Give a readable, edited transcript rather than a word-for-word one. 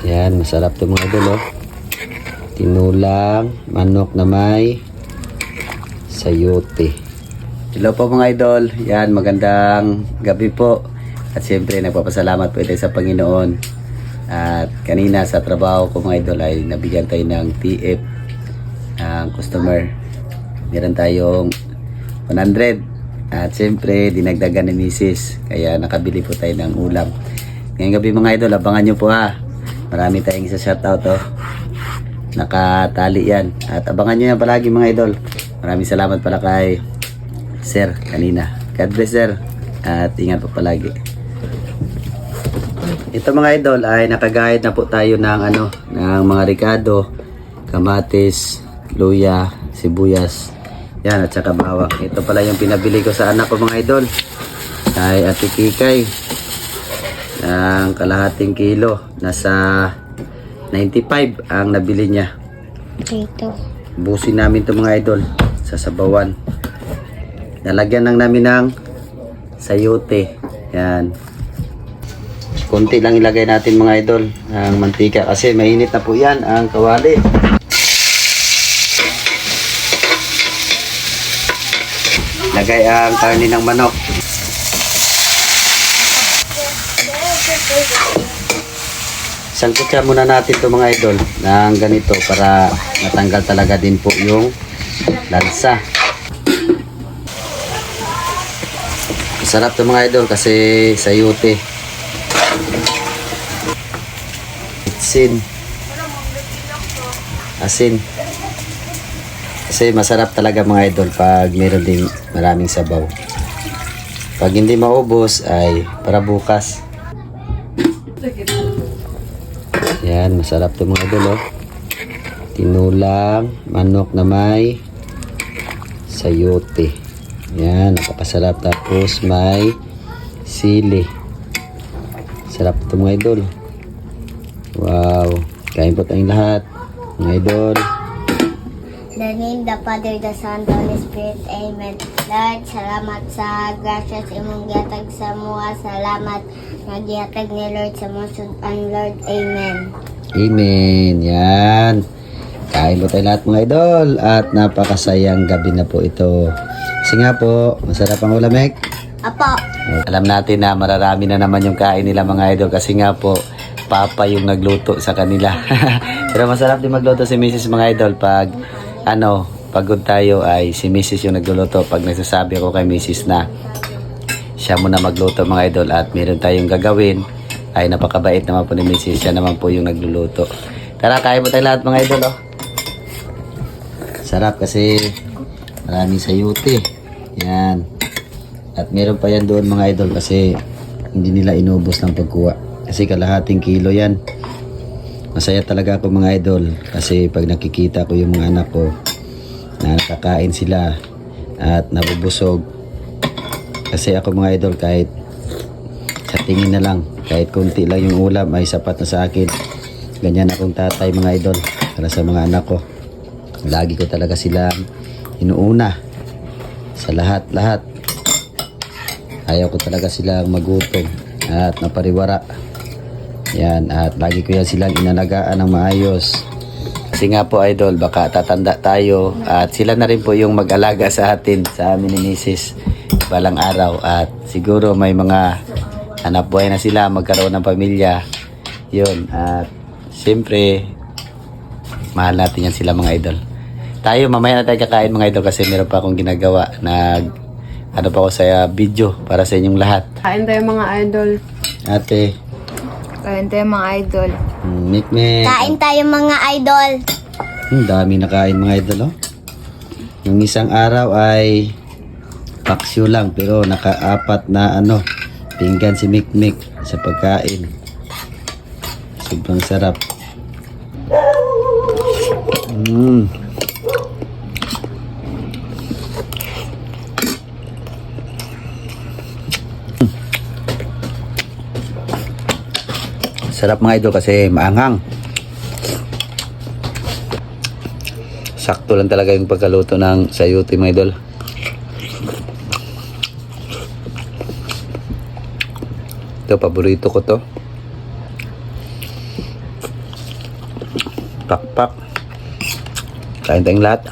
Yan, masarap to mga idol, oh. Tinulang manok na may sayote. Hello po mga idol. Yan, magandang gabi po. At siyempre, nagpapasalamat po ito sa Panginoon. At kanina sa trabaho ko mga idol ay nabigyan tayo ng TF ang customer. Meron tayong 100. At siyempre, dinagdagan ni Mrs. Kaya nakabili po tayo ng ulam. Ngayong gabi mga idol, abangan nyo po ha. Marami tayong isa shoutout, oh. Nakatali yan. At abangan nyo yan palagi mga idol. Maraming salamat pala kay Sir kanina. God bless Sir. At ingat po palagi. Ito mga idol ay nakagayad na po tayo ng ng mga ricado, kamatis, luya, sibuyas. Yan, at saka bawang. Ito pala yung pinabili ko sa anak ko mga idol. Ay Ate Kikay. Ng kalahating kilo. Nasa 95 ang nabili niya. Dito. Busin namin ito mga idol. Sa sabawan. Nalagyan lang namin ng sayote. Yan. Konti lang ilagay natin mga idol ang mantika kasi mainit na po yan ang kawali. Lagay ang karne ng manok. Sangkutya muna natin ito mga idol ng ganito para matanggal talaga din po yung lansa. Masarap ito mga idol kasi sayote. Asin. Kasi masarap talaga mga idol pag meron din maraming sabaw. Pag hindi maubos ay para bukas. Yan, masarap to mga idol, oh. Tinulang manok na may sayote. Yan, napakasarap. Tapos may sili. Sarap to mga idol. Wow, kain po tayong lahat mga idol. The name, the Father, the Son, the Holy Spirit. Amen. Lord, salamat sa gracias imong gihatag sa mua. Salamat nga gihatag ni Lord sa musudan, Lord. Amen. Amen. Yan. Kain po tayo lahat mga idol. At napakasayang gabi na po ito. Kasi nga po, masarap ang ulamek. Apo. Alam natin na mararami na naman yung kain nila mga idol. Kasi nga po, Papa yung nagluto sa kanila. Pero masarap din magluto si Mrs. mga idol. Pag pagod tayo ay si Mrs. yung nagluluto. Pag nagsasabi ako kay Mrs. na siya muna magluto mga idol at meron tayong gagawin, ay napakabait naman po ni Mrs. Siya naman po yung nagluluto. Tara, kain mo tayo lahat mga idol, oh. Sarap kasi maraming sayote. Yan. At meron pa yan doon mga idol kasi hindi nila inubos ng pagkuha. Kasi kalahating kilo yan. Masaya talaga ako mga idol kasi pag nakikita ko yung mga anak ko na nakakain sila at nabubusog. Kasi ako mga idol kahit sa tingin na lang, kahit konti lang yung ulam ay sapat na sa akin. Ganyan akong tatay mga idol para sa mga anak ko. Lagi ko talaga sila inuuna sa lahat-lahat. Ayaw ko talaga silang magutom at napariwara. Yan, at lagi ko yan silang inalagaan ng maayos. Kasi nga po idol, baka tatanda tayo at sila na rin po yung mag-alaga sa atin, sa amin ni Mrs. balang araw. At siguro may mga anak buhay na sila, magkaroon ng pamilya. Yun, at siyempre mahal natin yan sila mga idol. Tayo, mamaya na tayo kakain mga idol kasi meron pa akong ginagawa. Pa ako sa video para sa inyong lahat. Kain tayo mga idol. Ate. Kain tayo mga idol. Mikmek. Kain tayo mga idol. Dami na kain mga idol, oh. Yung isang araw ay paksyo lang pero naka-apat na pinggan si Mikmek sa pagkain. Sobrang sarap. Sarap mga idol kasi maanghang. Sakto lang talaga yung pagkaluto ng sayote mga idol. Ito, paborito ko to. Pakpak. Kain tayong lahat.